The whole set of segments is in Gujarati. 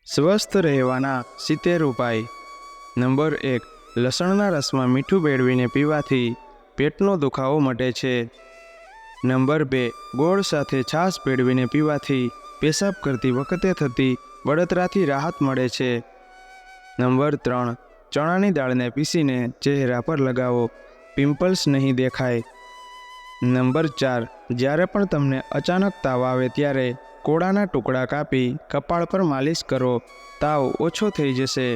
સ્વસ્થ રહેવાના 70 ઉપાય। નંબર 1, લસણના રસમાં મીઠું ભેળવીને પીવાથી પેટનો દુખાવો મટે છે। નંબર 2, ગોળ સાથે છાશ ભેળવીને પીવાથી પેશાબ કરતી વખતે થતી બળતરાથી રાહત મળે છે। નંબર 3, ચણાની દાળને પીસીને ચહેરા પર લગાવો, પિમ્પલ્સ નહીં દેખાય। નંબર 4, જ્યારે પણ તમને અચાનક તાવ આવે ત્યારે કોળાના ટુકડા કાપી કપાળ પર માલિશ કરો, તાવ ઓછો થઈ જશે।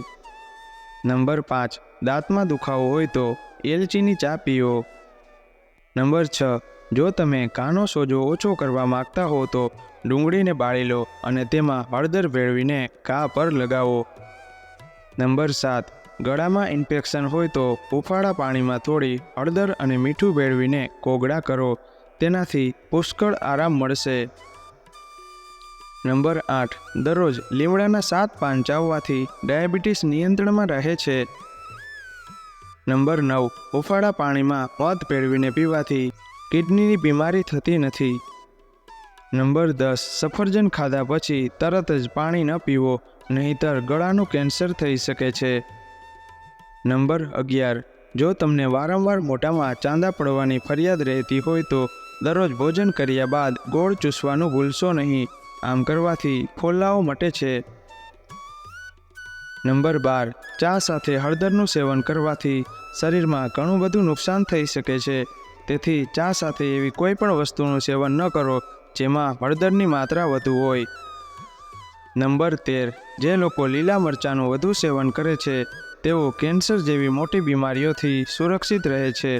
નંબર 5, દાંતમાં દુખાવો હોય તો એલચીની ચા પીઓ। નંબર 6, જો તમે કાનો સોજો ઓછો કરવા માંગતા હો તો ડુંગળીને બાળી લો અને તેમાં હળદર ભેળવીને ઘા પર લગાવો। નંબર 7, ગળામાં ઇન્ફેક્શન હોય તો હૂંફાળા પાણીમાં થોડી હળદર અને મીઠું ભેળવીને કોગળા કરો, તેનાથી પુષ્કળ આરામ મળશે। નંબર 8, દરરોજ લીમડાના 7 પાન ચાવવાથી ડાયાબિટીસ નિયંત્રણમાં રહે છે। નંબર 9, હૂંફાળા પાણીમાં મધ ભેળવીને પીવાથી કિડનીની બીમારી થતી નથી। નંબર 10, સફરજન ખાધા પછી તરત જ પાણી ન પીવો, નહીંતર ગળાનું કેન્સર થઈ શકે છે। નંબર 11, જો તમને વારંવાર મોઢામાં ચાંદા પડવાની ફરિયાદ રહેતી હોય તો દરરોજ ભોજન કર્યા બાદ ગોળ ચૂસવાનું ભૂલશો નહીં, આમ કરવાથી ફોલ્લાઓ મટે છે। નંબર 12, ચા સાથે હળદરનું સેવન કરવાથી શરીરમાં ઘણું બધું નુકસાન થઈ શકે છે, તેથી ચા સાથે એવી કોઈ પણ વસ્તુનું સેવન ન કરો જેમાં હળદરની માત્રા વધુ હોય। નંબર 13, જે લોકો લીલા મરચાંનું વધુ સેવન કરે છે તેઓ કેન્સર જેવી મોટી બીમારીઓથી સુરક્ષિત રહે છે।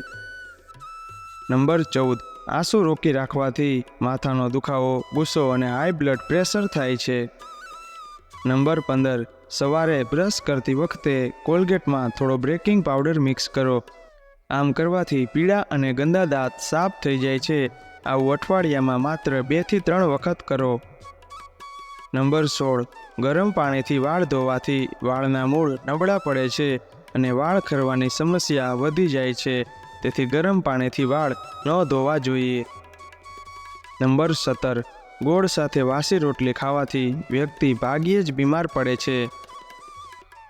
નંબર 14, આંસુ રોકી રાખવાથી માથાનો દુખાવો, ગુસ્સો અને હાઈ બ્લડ પ્રેશર થાય છે। નંબર 15, સવારે બ્રશ કરતી વખતે કોલગેટમાં થોડો બેકિંગ પાવડર મિક્સ કરો, આમ કરવાથી પીળા અને ગંદા દાંત સાફ થઈ જાય છે। આવું અઠવાડિયામાં માત્ર 2 થી 3 વખત કરો। નંબર 16, ગરમ પાણીથી વાળ ધોવાથી વાળના મૂળ નબળા પડે છે અને વાળ ખરવાની સમસ્યા વધી જાય છે, તેથી ગરમ પાણીથી વાળ ન ધોવા જોઈએ। નંબર 17, ગોળ સાથે વાસી રોટલી ખાવાથી વ્યક્તિ ભાગ્યે જ બીમાર પડે છે।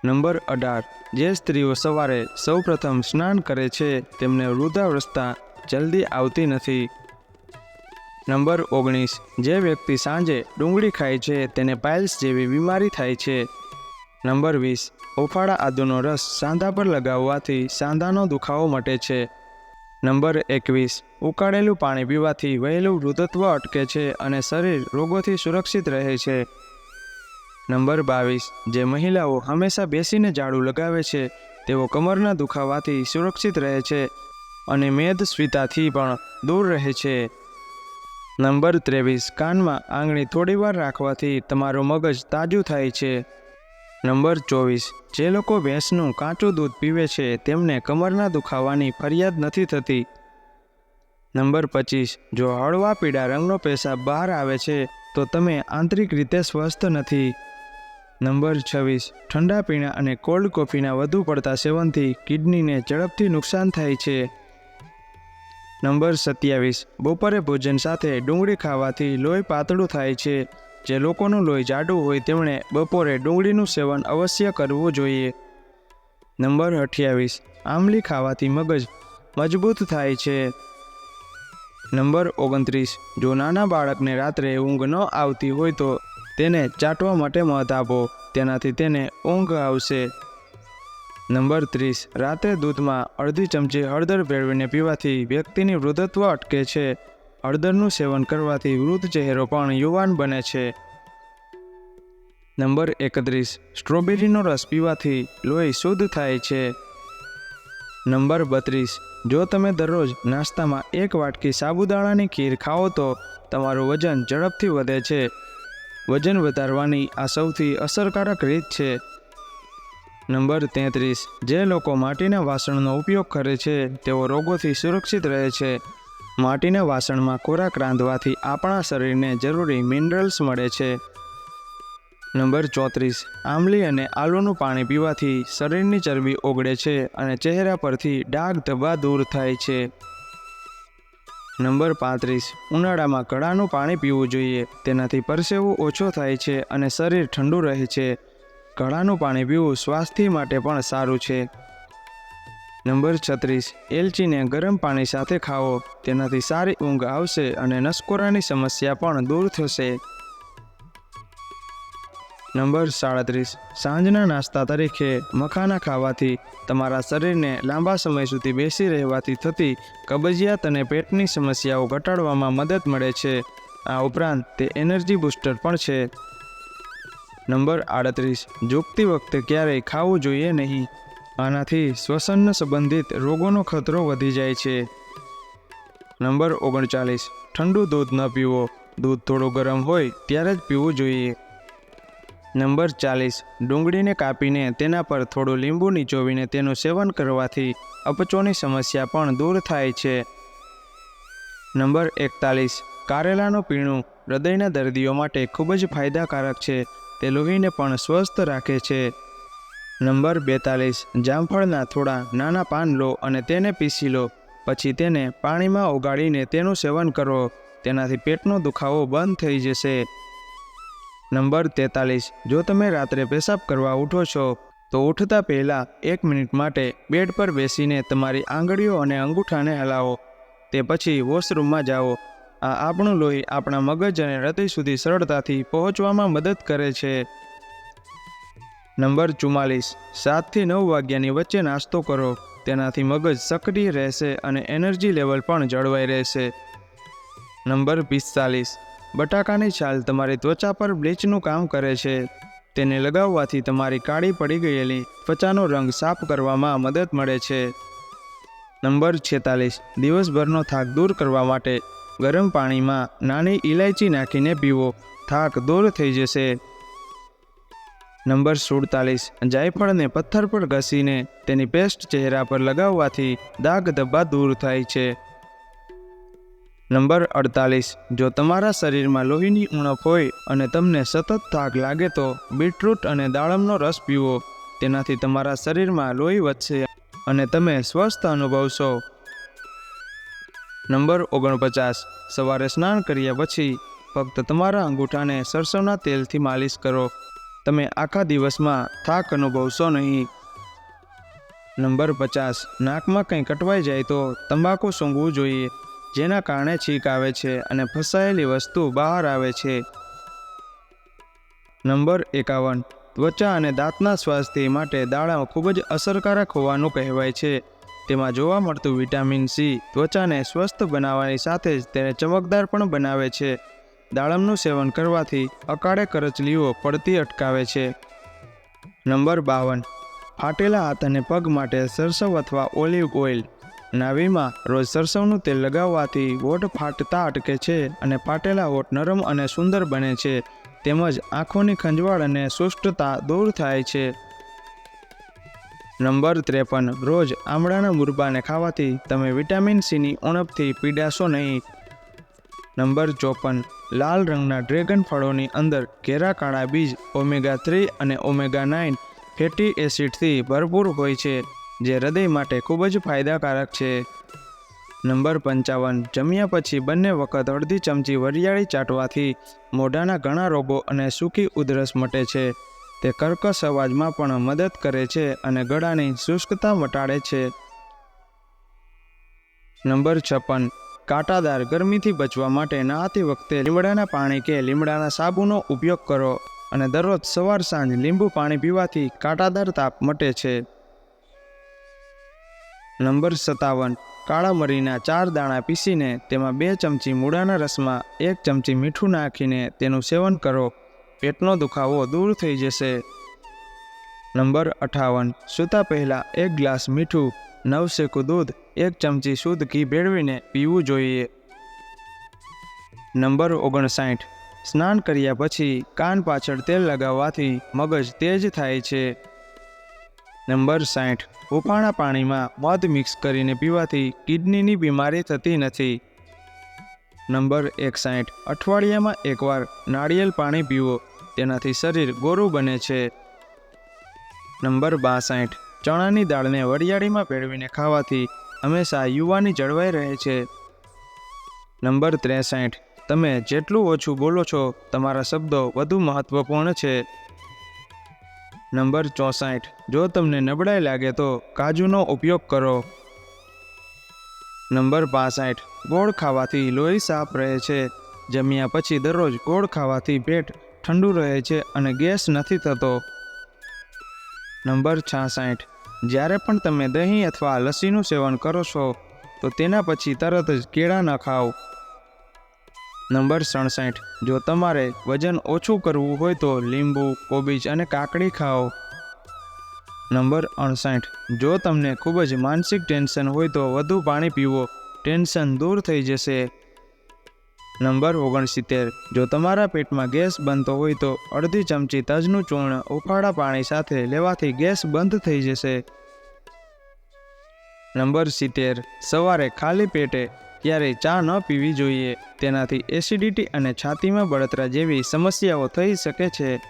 નંબર 18, જે સ્ત્રીઓ સવારે સૌપ્રથમ સ્નાન કરે છે તેમને વૃદ્ધાવસ્થા જલ્દી આવતી નથી। નંબર 19, જે વ્યક્તિ સાંજે ડુંગળી ખાય છે તેને પાઇલ્સ જેવી બીમારી થાય છે। નંબર 20, હૂંફાળા આદુનો રસ સાંધા પર લગાવવાથી સાંધાનો દુખાવો મટે છે। નંબર 21, ઉકાળેલું પાણી પીવાથી વહેલું વૃદ્ધત્વ અટકે છે અને શરીર રોગોથી સુરક્ષિત રહે છે। નંબર 22, જે મહિલાઓ હંમેશા બેસીને ઝાડુ લગાવે છે તેઓ કમરના દુખાવાથી સુરક્ષિત રહે છે અને મેદસ્વીતાથી પણ દૂર રહે છે। નંબર 23, કાનમાં આંગળી થોડીવાર રાખવાથી તમારું મગજ તાજું થાય છે। નંબર 24, જે લોકો ભેંસનું કાચું દૂધ પીવે છે તેમને કમરના દુખાવાની ફરિયાદ નથી થતી। નંબર 25, જો હળવા પીળા રંગનો પેશાબ બહાર આવે છે તો તમે આંતરિક રીતે સ્વસ્થ નથી। નંબર 26, ઠંડા પીણા અને કોલ્ડ કોફીના વધુ પડતા સેવનથી કિડનીને ઝડપથી નુકસાન થાય છે। નંબર 27, બપોરે ભોજન સાથે ડુંગળી ખાવાથી લોહી પાતળું થાય છે। જે લોકોનું લોહી જાડું હોય તેમણે બપોરે ડુંગળીનું સેવન અવશ્ય કરવું જોઈએ। નંબર 28, આમલી ખાવાથી મગજ મજબૂત થાય છે। નંબર 29, જો નાના બાળકને રાત્રે ઊંઘ ન આવતી હોય તો તેને ચાટવા માટે મધ આપો, તેનાથી તેને ઊંઘ આવશે। નંબર 30, રાત્રે દૂધમાં અડધી ચમચી હળદર ભેળવીને પીવાથી વ્યક્તિની વૃદ્ધત્વ અટકે છે। હળદરનું સેવન કરવાથી વૃદ્ધ ચહેરો પણ યુવાન બને છે। નંબર 31, સ્ટ્રોબેરીનો રસ પીવાથી લોહી શુદ્ધ થાય છે। નંબર 32, જો તમે દરરોજ નાસ્તામાં 1 વાટકી સાબુદાણાની ખીર ખાઓ તો તમારું વજન ઝડપથી વધે છે। વજન વધારવાની આ સૌથી અસરકારક રીત છે। નંબર 33, જે લોકો માટીના વાસણનો ઉપયોગ કરે છે તેઓ રોગોથી સુરક્ષિત રહે છે। માટીના વાસણમાં ખોરાક રાંધવાથી આપણા શરીરને જરૂરી મિનરલ્સ મળે છે। નંબર 34, આમલી અને આલુનું પાણી પીવાથી શરીરની ચરબી ઓગળે છે અને ચહેરા પરથી ડાઘ ધબ્બા દૂર થાય છે। નંબર 35, ઉનાળામાં ગળાનું પાણી પીવું જોઈએ, તેનાથી પરસેવો ઓછો થાય છે અને શરીર ઠંડુ રહે છે। ઘડાનું પાણી પીવું સ્વાસ્થ્ય માટે પણ સારું છે. નંબર 36, એલચીને ગરમ પાણી સાથે ખાઓ. તેનાથી સારી ઊંઘ આવશે અને નસકોરાની સમસ્યા પણ દૂર થશે. નંબર 37, સાંજના નાસ્તા તરીકે મખાના ખાવાથી તમારા શરીરને લાંબા સમય સુધી બેસી રહેવાથી થતી કબજિયાત અને પેટની સમસ્યાઓ ઘટાડવામાં મદદ મળે છે. આ ઉપરાંત તે એનર્જી બૂસ્ટર પણ છે. નંબર 38, ઝૂકતી વખતે ક્યારેય ખાવું જોઈએ નહીં. આનાથી શ્વસન સંબંધિત રોગોનો ખતરો વધી જાય છે. નંબર 39, ઠંડુ દૂધ ન પીવો. દૂધ થોડું ગરમ હોય ત્યારે જ પીવું જોઈએ. નંબર 40, ડુંગળીને કાપીને તેના પર થોડું લીંબુ નીચોવીને તેનું સેવન કરવાથી અપચોની સમસ્યા પણ દૂર થાય છે. નંબર 41, કારેલાનું પીણું હૃદયના દર્દીઓ માટે ખૂબ જ ફાયદાકારક છે. તે લોહીને પણ સ્વસ્થ રાખે છે. નંબર 42, જામફળના થોડા નાના પાન લો અને તેને પીસી લો. પછી તેને પાણીમાં ઓગાળીને તેનું સેવન કરો. તેનાથી પેટનો દુખાવો બંધ થઈ જશે. નંબર 43, જો તમે રાત્રે પેશાબ કરવા ઉઠો છો તો ઉઠતા પહેલાં 1 મિનિટ માટે બેડ પર બેસીને તમારી આંગળીઓ અને અંગૂઠાને હલાવો. તે પછી વોશરૂમમાં જાઓ. આ આપણું લોહી આપણા મગજ અને હૃદય સુધી સરળતાથી પહોંચવામાં મદદ કરે છે. નંબર 44, 7 થી 9 વાગ્યાની વચ્ચે નાસ્તો કરો. તેનાથી મગજ સક્રિય રહેશે અને એનર્જી લેવલ પણ જળવાઈ રહેશે. નંબર 45, બટાકાની છાલ તમારી ત્વચા પર બ્લીચનું કામ કરે છે. તેને લગાવવાથી તમારી કાળી પડી ગયેલી ત્વચાનો રંગ સાફ કરવામાં મદદ મળે છે. નંબર 46, દિવસભરનો થાક દૂર કરવા માટે ગરમ પાણીમાં નાની ઇલાયચી નાખીને પીવો. થાક દૂર થઈ જશે. નંબર 47, જાયફળને પથ્થર પર ઘસીને તેની પેસ્ટ ચહેરા પર લગાવવાથી દાગ ધબ્બા દૂર થાય છે. નંબર 48, જો તમારા શરીરમાં લોહીની ઉણપ હોય અને તમને સતત થાક લાગે તો બીટરૂટ અને દાડમનો રસ પીવો. તેનાથી તમારા શરીરમાં લોહી વધશે અને તમે સ્વસ્થ અનુભવશો. નંબર 49, સવારે સ્નાન કર્યા પછી ફક્ત તમારા અંગૂઠાને સરસવના તેલથી માલિશ કરો. તમે આખા દિવસમાં થાક અનુભવશો નહીં. નંબર 50, નાકમાં કંઈ કટવાઈ જાય તો તંબાકુ સૂંઘવું જોઈએ. જેના કારણે છીંક આવે છે અને ફસાયેલી વસ્તુ બહાર આવે છે. નંબર 51, ત્વચા અને દાંતના સ્વાસ્થ્ય માટે દાડમ ખૂબ જ અસરકારક હોવાનું કહેવાય છે. તેમાં જોવા મળતું વિટામિન સી ત્વચાને સ્વસ્થ બનાવવાની સાથે જ તેને ચમકદાર પણ બનાવે છે. દાડમનું સેવન કરવાથી અકાળે કરચલીઓ પડતી અટકાવે છે. નંબર 52, ફાટેલા હાથ અને પગ માટે સરસવ અથવા ઓલિવ ઓઇલ. નાવીમાં રોજ સરસવનું તેલ લગાવવાથી હોઠ ફાટતા અટકે છે અને ફાટેલા હોઠ નરમ અને સુંદર બને છે. તેમજ આંખોની ખંજવાળ અને શુષ્કતા દૂર થાય છે. નંબર 53, રોજ આમળાના મુરબ્બાને ખાવાથી તમે વિટામિન સીની ઉણપથી પીડાશો નહીં. નંબર 54, લાલ રંગના ડ્રેગન ફળોની અંદર ઘેરા કાળા બીજ ઓમેગા 3 અને ઓમેગા 9 ફેટી એસિડથી ભરપૂર હોય છે, જે હૃદય માટે ખૂબ જ ફાયદાકારક છે. નંબર 55, જમ્યા પછી બંને વખત અડધી ચમચી વરિયાળી ચાટવાથી મોઢાના ઘણા રોગો અને સૂકી ઉધરસ મટે છે. તે કર્કશ અવાજમાં પણ મદદ કરે છે અને ગળાની શુષ્કતા મટાડે છે. નંબર 56, કાંટાદાર ગરમીથી બચવા માટે નહાતી વખતે લીમડાના પાણી કે લીમડાના સાબુનો ઉપયોગ કરો અને દરરોજ સવાર સાંજ લીંબુ પાણી પીવાથી કાંટાદાર તાપ મટે છે. નંબર 57, કાળા મરીના 4 દાણા પીસીને તેમાં 2 ચમચી મૂળાના રસમાં 1 ચમચી મીઠું નાખીને તેનું સેવન કરો. પેટનો દુખાવો દૂર થઈ જશે. નંબર 58, સૂતા પહેલાં 1 ગ્લાસ મીઠું, નવશેકું દૂધ, 1 ચમચી શુદ્ધ ઘી ભેળવીને પીવું જોઈએ. નંબર 59, સ્નાન કર્યા પછી કાન પાછળ તેલ લગાવવાથી મગજ તેજ થાય છે. નંબર 60, હુંફાળા પાણીમાં મધ મિક્સ કરીને પીવાથી કિડનીની બીમારી થતી નથી. નંબર 61, અઠવાડિયામાં એકવાર નાળિયેર પાણી પીવો. તેનાથી શરીર ગોરું બને છે. નંબર 62, ચણાની દાળને વરિયાળીમાં ભેળવીને ખાવાથી હંમેશા યુવાની જળવાઈ રહે છે. નંબર 63, તમે જેટલું ઓછું બોલો છો તમારા શબ્દો વધુ મહત્વપૂર્ણ છે. નંબર 64, જો તમને નબળાઈ લાગે તો કાજુનો ઉપયોગ કરો. નંબર 65, ગોળ ખાવાથી લોહી સાફ રહે છે. જમ્યા પછી દરરોજ ગોળ ખાવાથી પેટ ઠંડુ રહે છે અને ગેસ નથી થતો. નંબર 66, જ્યારે પણ તમે દહીં અથવા લસ્સીનું સેવન કરો છો તો તેના પછી તરત જ કેળા ન ખાઓ. નંબર 67, જો તમારે વજન ઓછું કરવું હોય તો લીંબુ, કોબીજ અને કાકડી ખાઓ. નંબર 68, જો તમને ખૂબ જ માનસિક ટેન્શન હોય તો વધુ પાણી પીવો, ટેન્શન દૂર થઈ જશે. નંબર 69, જો તમારા પેટમાં ગેસ બનતો હોય તો અડધી ચમચી તજનું ચૂર્ણ ઉફાળા પાણી સાથે લેવાથી ગેસ બંધ થઈ જશે. નંબર 70, સવારે ખાલી પેટે ક્યારેય ચા ન પીવી જોઈએ. તેનાથી એસિડિટી અને છાતીમાં બળતરા જેવી સમસ્યાઓ થઈ શકે છે.